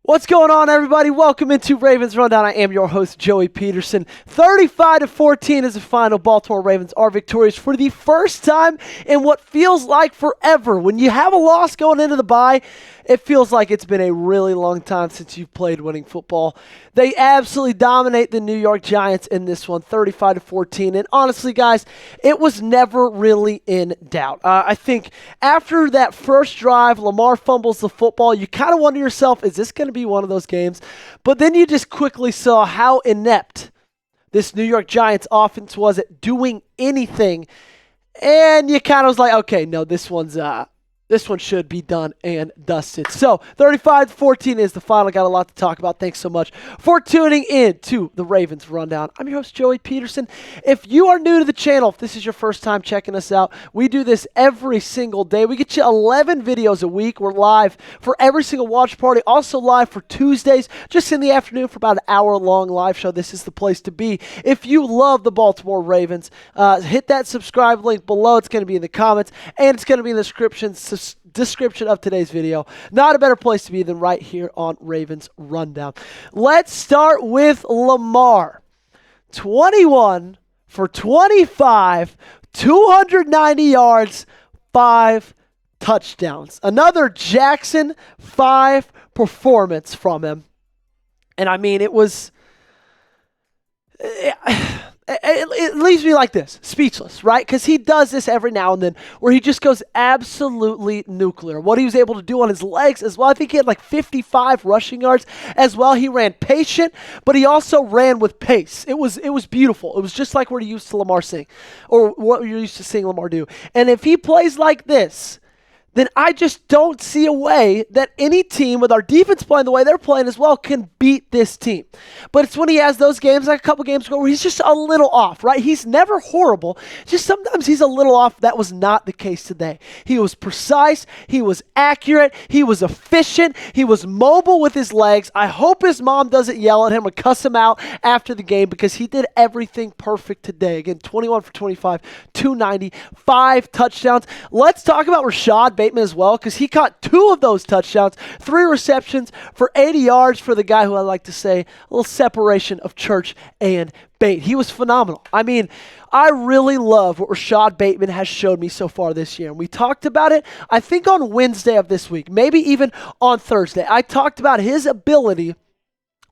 What's going on, everybody? Welcome into Ravens Rundown. I am your host, Joey Petersen. 35-14 is the final. Baltimore Ravens are victorious for the first time in what feels like forever. When you have a loss going into the bye, it feels like it's been a really long time since you've played winning football. They absolutely dominate the New York Giants in this one, 35-14. And honestly, guys, it was never really in doubt. I think after that first drive, Lamar fumbles the football. You kind of wonder yourself, is this going to be one of those games? But then you just quickly saw how inept this New York Giants offense was at doing anything. And you kind of was like, okay, no, this one should be done and dusted. So 35-14 is the final. Got a lot to talk about. Thanks so much for tuning in to the Ravens Rundown. I'm your host, Joey Petersen. If you are new to the channel, if this is your first time checking us out, we do this every single day. We get you 11 videos a week. We're live for every single watch party. Also live for Tuesdays, just in the afternoon for about an hour-long live show. This is the place to be. If you love the Baltimore Ravens, hit that subscribe link below. It's going to be in the comments, and it's going to be in the description of today's video. Not a better place to be than right here on Ravens Rundown. Let's start with Lamar. 21 for 25, 290 yards, 5 touchdowns. Another Jackson 5 performance from him. And I mean, it was... It leaves me like this, speechless, right? Because he does this every now and then where he just goes absolutely nuclear. What he was able to do on his legs as well. I think he had like 55 rushing yards as well. He ran patient, but he also ran with pace. It was beautiful. It was just like what you're used to Lamar sing, or what you're used to seeing Lamar do. And if he plays like this, then I just don't see a way that any team with our defense playing the way they're playing as well can beat this team. But it's when he has those games, like a couple games ago, where he's just a little off, right? He's never horrible. Just sometimes he's a little off. That was not the case today. He was precise. He was accurate. He was efficient. He was mobile with his legs. I hope his mom doesn't yell at him or cuss him out after the game because he did everything perfect today. Again, 21 for 25, 290, 5 touchdowns. Let's talk about Rashad Bateman as well, because he caught 2 of those touchdowns, 3 receptions for 80 yards for the guy who I like to say a little separation of church and bait. He was phenomenal. I mean, I really love what Rashad Bateman has showed me so far this year. And we talked about it, I think, on Wednesday of this week, maybe even on Thursday. I talked about his ability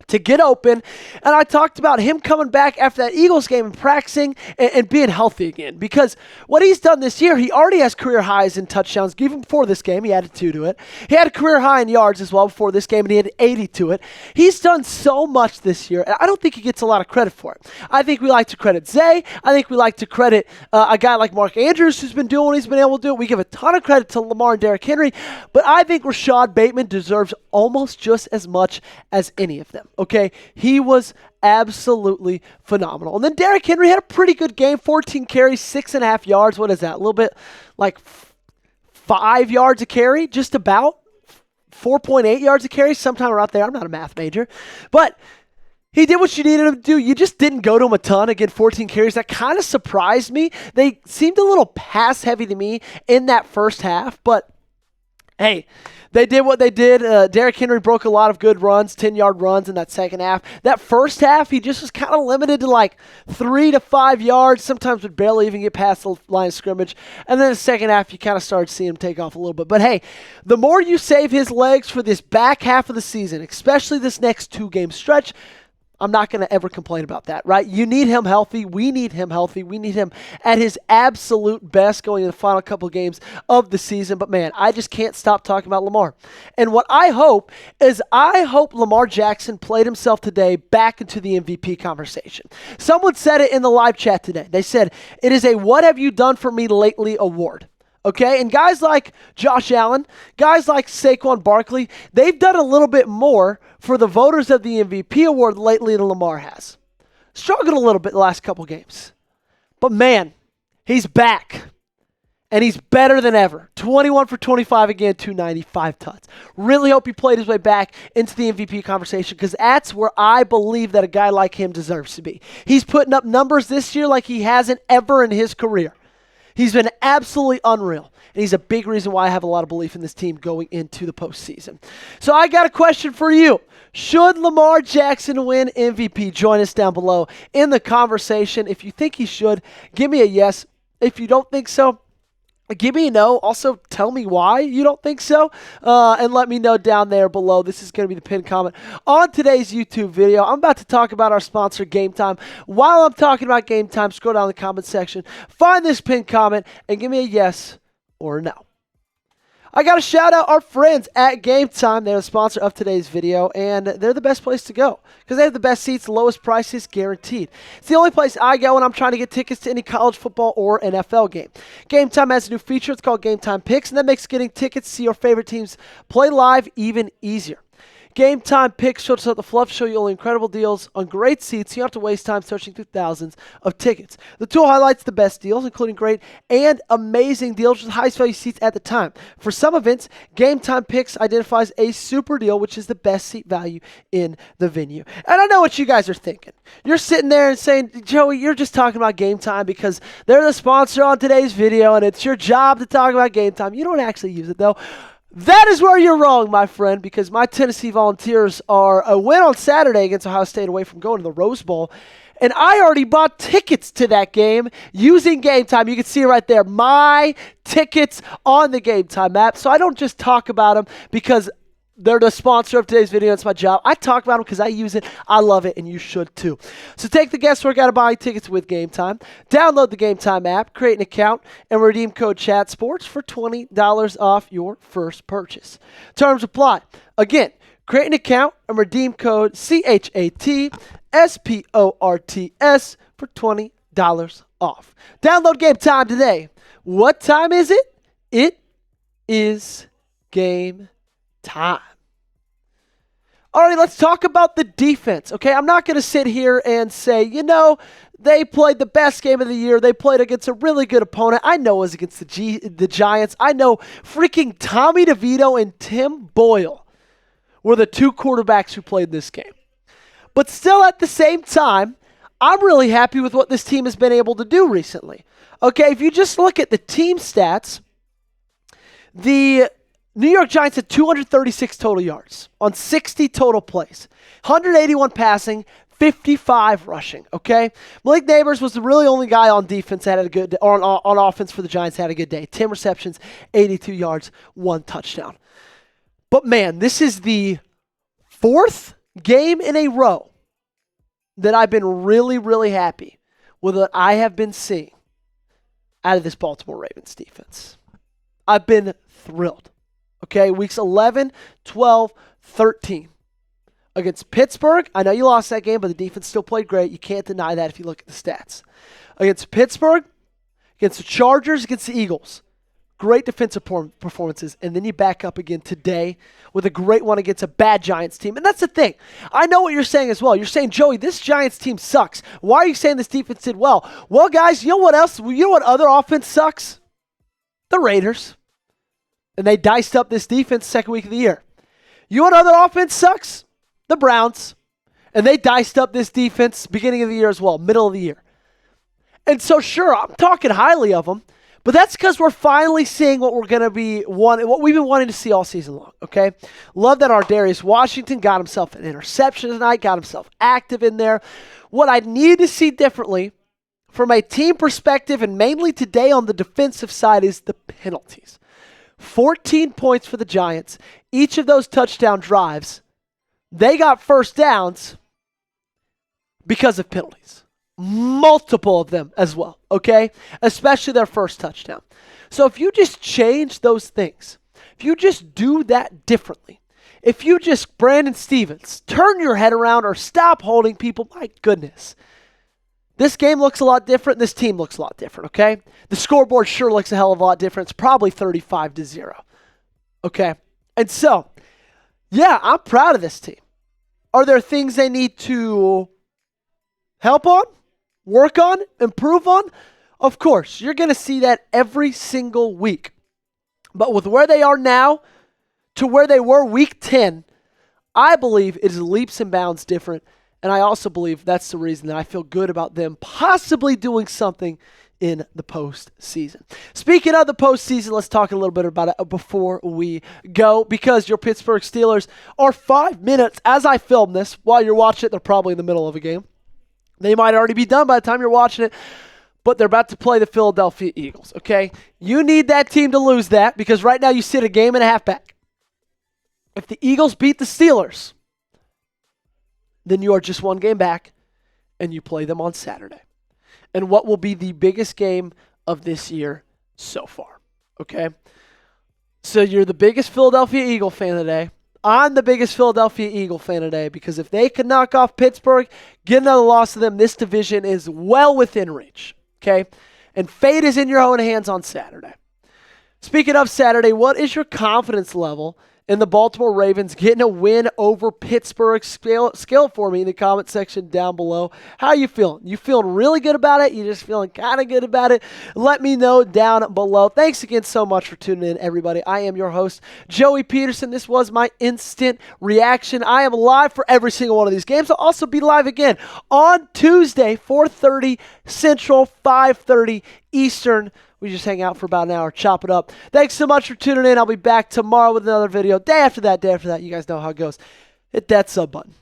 to get open, and I talked about him coming back after that Eagles game and practicing and being healthy again, because what he's done this year, he already has career highs in touchdowns. Even before this game, he added 2 to it. He had a career high in yards as well before this game, and he had 80 to it. He's done so much this year, and I don't think he gets a lot of credit for it. I think we like to credit Zay. I think we like to credit a guy like Mark Andrews, who's been doing what he's been able to do. We give a ton of credit to Lamar and Derrick Henry, but I think Rashad Bateman deserves almost just as much as any of them. Okay, he was absolutely phenomenal. And then Derrick Henry had a pretty good game, 14 carries, 6.5 yards. What is that? A little bit like 5 yards a carry, just about 4.8 yards a carry, sometime around there. I'm not a math major, but he did what you needed him to do. You just didn't go to him a ton. Again, 14 carries. That kind of surprised me. They seemed a little pass heavy to me in that first half, but hey, they did what they did. Derrick Henry broke a lot of good runs, 10-yard runs in that second half. That first half, he just was kind of limited to like 3 to 5 yards, sometimes would barely even get past the line of scrimmage. And then the second half, you kind of started seeing him take off a little bit. But hey, the more you save his legs for this back half of the season, especially this next 2-game stretch, I'm not going to ever complain about that, right? You need him healthy. We need him healthy. We need him at his absolute best going in the final couple of games of the season. But man, I just can't stop talking about Lamar. And what I hope is Lamar Jackson played himself today back into the MVP conversation. Someone said it in the live chat today. They said, it is a what have you done for me lately award. Okay, and guys like Josh Allen, guys like Saquon Barkley, they've done a little bit more for the voters of the MVP award lately than Lamar has. Struggled a little bit the last couple games. But man, he's back. And he's better than ever. 21 for 25 again, 295 touchdowns. Really hope he played his way back into the MVP conversation, because that's where I believe that a guy like him deserves to be. He's putting up numbers this year like he hasn't ever in his career. He's been absolutely unreal, and he's a big reason why I have a lot of belief in this team going into the postseason. So I got a question for you. Should Lamar Jackson win MVP? Join us down below in the conversation. If you think he should, give me a yes. If you don't think so, give me a no. Also, tell me why you don't think so, and let me know down there below. This is going to be the pinned comment on today's YouTube video. I'm about to talk about our sponsor, Game Time. While I'm talking about Game Time, scroll down the comment section, find this pinned comment, and give me a yes or a no. I got to shout out our friends at Game Time. They're the sponsor of today's video, and they're the best place to go because they have the best seats, lowest prices guaranteed. It's the only place I go when I'm trying to get tickets to any college football or NFL game. Game Time has a new feature. It's called Game Time Picks, and that makes getting tickets to see your favorite teams play live even easier. Game Time Picks shows up the fluff, show you only incredible deals on great seats. So you don't have to waste time searching through thousands of tickets. The tool highlights the best deals, including great and amazing deals with the highest value seats at the time. For some events, Game Time Picks identifies a super deal, which is the best seat value in the venue. And I know what you guys are thinking. You're sitting there and saying, Joey, you're just talking about Game Time because they're the sponsor on today's video and it's your job to talk about Game Time. You don't actually use it though. That is where you're wrong, my friend, because my Tennessee Volunteers are a win on Saturday against Ohio State away from going to the Rose Bowl. And I already bought tickets to that game using Game Time. You can see it right there, my tickets on the Game Time app. So I don't just talk about them because they're the sponsor of today's video. It's my job. I talk about them because I use it. I love it, and you should too. So take the guesswork out of buying tickets with Game Time. Download the Game Time app, create an account, and redeem code CHATSPORTS for $20 off your first purchase. Terms apply. Again, create an account and redeem code CHATSPORTS for $20 off. Download Game Time today. What time is it? It is game time. All right, let's talk about the defense, okay? I'm not going to sit here and say, they played the best game of the year. They played against a really good opponent. I know it was against the Giants. I know freaking Tommy DeVito and Tim Boyle were the two quarterbacks who played this game. But still at the same time, I'm really happy with what this team has been able to do recently. Okay, if you just look at the team stats, the New York Giants had 236 total yards on 60 total plays, 181 passing, 55 rushing, okay? Malik Neighbors was the really only guy on defense that had a good day, or on offense for the Giants had a good day. 10 receptions, 82 yards, 1 touchdown. But man, this is the fourth game in a row that I've been really, really happy with what I have been seeing out of this Baltimore Ravens defense. I've been thrilled. Okay, weeks 11, 12, 13. Against Pittsburgh, I know you lost that game, but the defense still played great. You can't deny that if you look at the stats. Against Pittsburgh, against the Chargers, against the Eagles. Great defensive performances. And then you back up again today with a great one against a bad Giants team. And that's the thing. I know what you're saying as well. You're saying, Joey, this Giants team sucks. Why are you saying this defense did well? Well, guys, you know what else? You know what other offense sucks? The Raiders. And they diced up this defense second week of the year. You know what other offense sucks? The Browns. And they diced up this defense beginning of the year as well, middle of the year. And so sure, I'm talking highly of them, but that's because we're finally seeing what we're going to be what we've been wanting to see all season long, okay? Love that our Darius Washington got himself an interception tonight, got himself active in there. What I need to see differently from a team perspective and mainly today on the defensive side is the penalties. 14 points for the Giants. Each of those touchdown drives, they got first downs because of penalties. Multiple of them as well, okay? Especially their first touchdown. So if you just change those things, if you just do that differently, if you just, Brandon Stevens, turn your head around or stop holding people, my goodness. This game looks a lot different. This team looks a lot different, okay? The scoreboard sure looks a hell of a lot different. It's probably 35-0, okay? And so, yeah, I'm proud of this team. Are there things they need to help on, work on, improve on? Of course, you're going to see that every single week. But with where they are now to where they were week 10, I believe it is leaps and bounds different. And I also believe that's the reason that I feel good about them possibly doing something in the postseason. Speaking of the postseason, let's talk a little bit about it before we go, because your Pittsburgh Steelers are 5 minutes as I film this. While you're watching it, they're probably in the middle of a game. They might already be done by the time you're watching it, but they're about to play the Philadelphia Eagles, okay? You need that team to lose that, because right now you sit a game and a half back. If the Eagles beat the Steelers, then you are just one game back, and you play them on Saturday. And what will be the biggest game of this year so far, okay? So you're the biggest Philadelphia Eagle fan today. I'm the biggest Philadelphia Eagle fan today, because if they can knock off Pittsburgh, get another loss to them, this division is well within reach, okay? And fate is in your own hands on Saturday. Speaking of Saturday, what is your confidence level in the Baltimore Ravens getting a win over Pittsburgh? Scale for me in the comment section down below. How are you feeling? You feeling really good about it? You just feeling kind of good about it? Let me know down below. Thanks again so much for tuning in, everybody. I am your host, Joey Petersen. This was my instant reaction. I am live for every single one of these games. I'll also be live again on Tuesday, 4:30 Central, 5:30 Eastern. We just hang out for about an hour, chop it up. Thanks so much for tuning in. I'll be back tomorrow with another video. Day after that, you guys know how it goes. Hit that sub button.